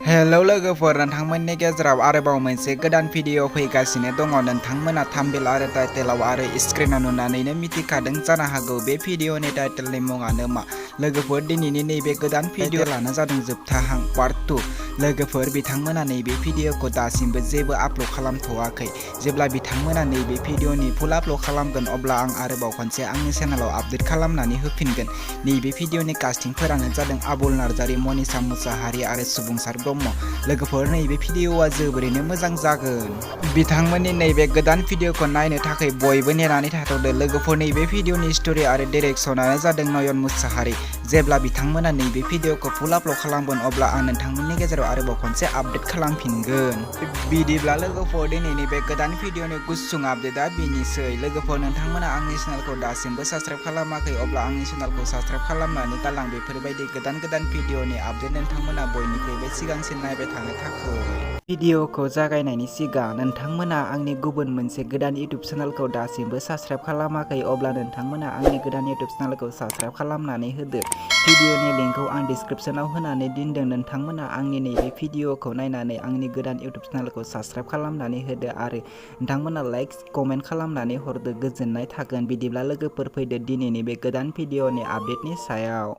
Hello लोगोफोर, नोंथांमोननि गेजेराव आरोबाव मोनसे गोदान भिडिअ फैगासिनो दङ। नोंथांमोना थाम्बनेल आरो टाइटेलाव आरो स्क्रिनाव नुनानैनो मिथिखादों जानो हागौ बे भिडिअनि टाइटेलनि मुङानो मा। लोगोफोर, दिनैनि नैबे गोदान भिडिअआनो जादों जोबथाहां पार्ट 2। लोगोफोर, बिथांमोना नैबे भिडिअखौ दासिमबो जेबो आपल'ड खालामथ'वाखै। जेब्ला बिथांमोना नैबे भिडिअनि फुल आपल'ड खालामगोन अब्ला आं आरोबाव खनसे आंनि चेनेलाव आपडेट खालामनानै होफिनगोन। नैबे भिडिअनि कास्टिंफोरानो जादों आबुल नार्जारि, मनिसा मुसाहारि आरो सुबुंसार ब्रह्म। लोगोफोर, नैबे भिडिअआ जोबोरैनो मोजां जागोन। बिथांमोननि नैबे गोदान भिडिअखौ नायनो थाखाय बयबो नेनानै थाथ'दो। लोगोफोर, नैबे भिडिअनि स्ट'रि आरो डिरेक्शनानो जादों नयन मुसाहारि। जेब्ला बिथांमोना नैबे भिडिअखौ फुल आपल'ड खालामगोन अब्ला आं नोंथांमोननि गेजेराव आरोबाव खनसे आपडेट खालामफिनगोन। बिदिब्ला लोगोफोर, दिनैनि बे गोदान भिडिअनि गुसुं आपडेटआ बेनोसै। लोगोफोर, नोंथांमोना आंनि चेनेलखौ दासिमबो साबस्क्राइब खालामाखै अब्ला आंनि चेनेलखौ साबस्क्राइब खालामनानै गालां। बेफोरबायदि गोदान भिडिअनि आपडेट नोंथांमोना बयनिख्रुइबो सिगांसिन नायबाय थानो थाखाय। भिडिअखौ जागायनायनि सिगां नोंथांमोना आंनि गुबुन मोनसे गोदान इउटुब चेनेलखौ दासिमबो साबस्क्राइब खालामाखै अब्ला नोंथांमोना आंनि गोदान इउटुब चेनेलखौ साबस्क्राइब खालामनानै होदो। भिडिअनि लिंकखौ आं डिसक्रिपशनाव होनानै दोनदों। नोंथांमोना आंनि नैबे भिडिअखौ नायनानै आंनि गोदान इउटुब चेनेलखौ साबस्क्राइब खालामनानै होदो आरो नोंथांमोना लाइक कमेन्ट खालामनानै हरदो। गोजोननाय थागोन। बिदिब्ला लोगोफोर, फैदो दिनैनि बे गोदान भिडिअनि आपडेटनि सायाव।